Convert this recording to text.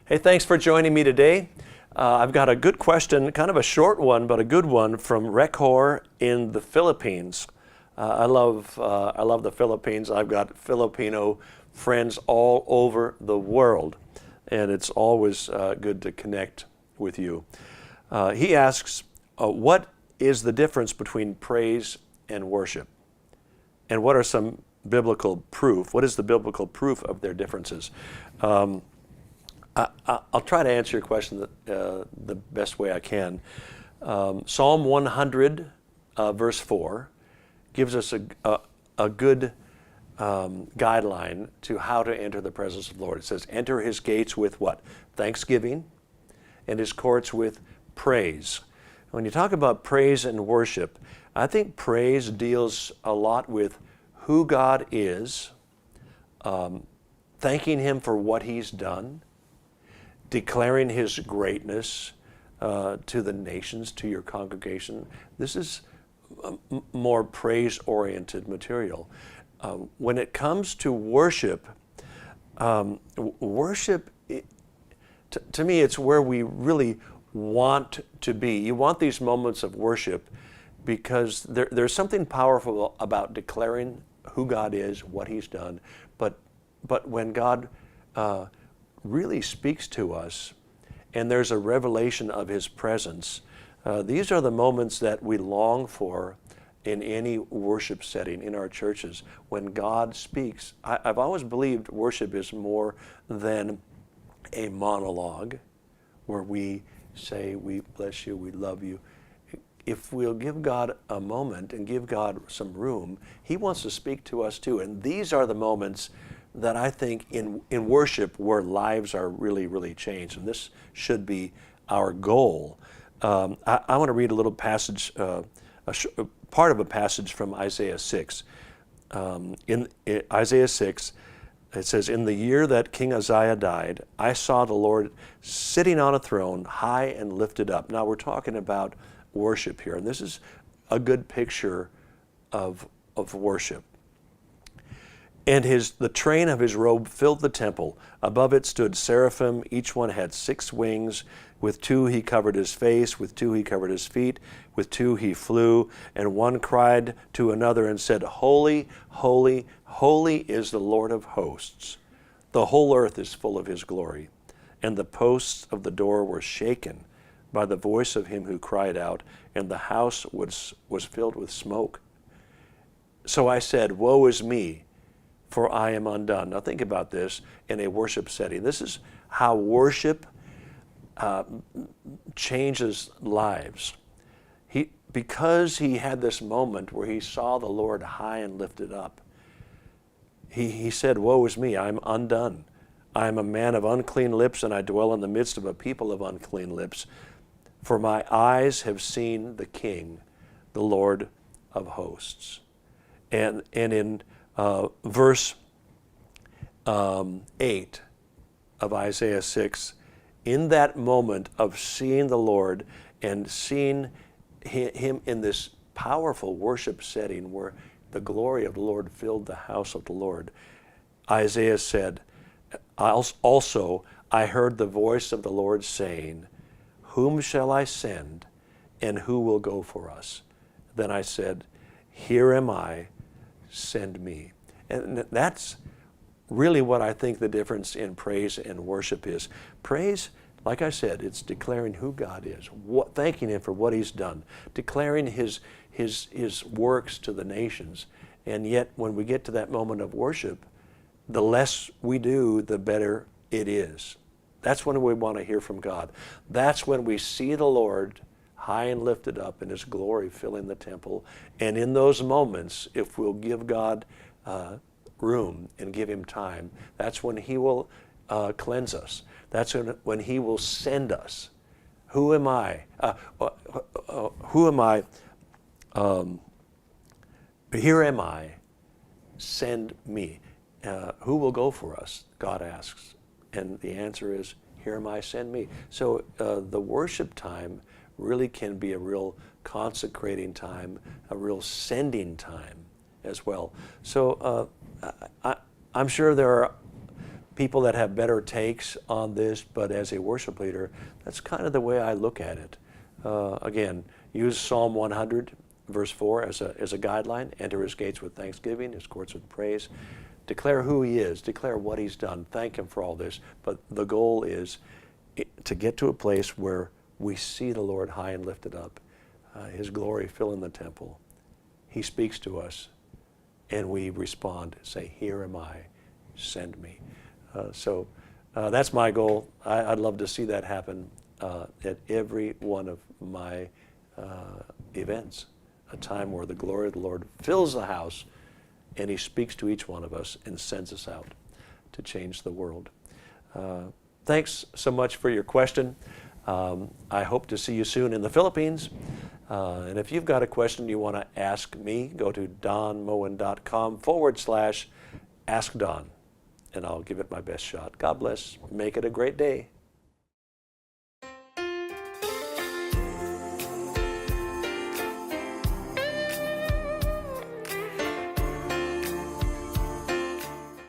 Hey, thanks for joining me today. I've got a good question, kind of a short one, but a good one from Recor in the Philippines. I love the Philippines. I've got Filipino friends all over the world, and it's always good to connect with you. He asks, what is the difference between praise and worship? And what are some biblical proof? What is the biblical proof of their differences? I'll try to answer your question the best way I can. Psalm 100, verse 4, gives us a good guideline to how to enter the presence of the Lord. It says, enter his gates with what? Thanksgiving, and his courts with praise. When you talk about praise and worship, I think praise deals a lot with who God is, thanking him for what he's done, declaring his greatness to the nations, to your congregation. This is more praise-oriented material. When it comes to worship, worship, to me, it's where we really want to be. You want these moments of worship because there's something powerful about declaring who God is, what he's done, but when God really speaks to us and there's a revelation of his presence, these are the moments that we long for in any worship setting in our churches. When God speaks, I've always believed worship is more than a monologue where we say, we bless you, we love you. If we'll give God a moment and give God some room, he wants to speak to us too. And these are the moments that I think in worship where lives are really, really changed. And this should be our goal. I want to read a little passage, part of a passage from Isaiah 6. In Isaiah 6, it says, in the year that King Uzziah died, I saw the Lord sitting on a throne, high and lifted up. Now we're talking about worship here, and this is a good picture of worship. And the train of his robe filled the temple. Above it stood seraphim. Each one had 6 wings. With 2 he covered his face. With 2 he covered his feet. With 2 he flew. And one cried to another and said, Holy, holy, holy is the Lord of hosts. The whole earth is full of his glory. And the posts of the door were shaken by the voice of him who cried out, and the house was filled with smoke. So I said, woe is me, for I am undone. Now think about this in a worship setting. This is how worship changes lives. Because he had this moment where he saw the Lord high and lifted up, he said, woe is me, I'm undone. I am a man of unclean lips, and I dwell in the midst of a people of unclean lips. For my eyes have seen the King, the Lord of hosts. And in verse 8 of Isaiah 6, in that moment of seeing the Lord and seeing him in this powerful worship setting where the glory of the Lord filled the house of the Lord, Isaiah said, also I heard the voice of the Lord saying, whom shall I send, and who will go for us? Then I said, here am I, send me. And that's really what I think the difference in praise and worship is. Praise, like I said, it's declaring who God is, thanking him for what he's done, declaring his works to the nations. And yet when we get to that moment of worship, the less we do, the better it is. That's when we want to hear from God. That's when we see the Lord high and lifted up in his glory filling the temple. And in those moments, if we'll give God room and give him time, that's when he will cleanse us. That's when he will send us. Who am I? Who am I? Here am I. Send me. Who will go for us? God asks. And the answer is, here am I, send me. So the worship time really can be a real consecrating time, a real sending time as well. So I'm sure there are people that have better takes on this, but as a worship leader, that's kind of the way I look at it. Again, use Psalm 100, verse 4 as a guideline. Enter his gates with thanksgiving, his courts with praise. Declare who he is, declare what he's done, thank him for all this. But the goal is to get to a place where we see the Lord high and lifted up, his glory filling the temple. He speaks to us, and we respond, say, here am I, send me. So that's my goal. I'd love to see that happen at every one of my events, a time where the glory of the Lord fills the house, and he speaks to each one of us and sends us out to change the world. Thanks so much for your question. I hope to see you soon in the Philippines. And if you've got a question you want to ask me, go to donmoen.com/askdon, and I'll give it my best shot. God bless. Make it a great day.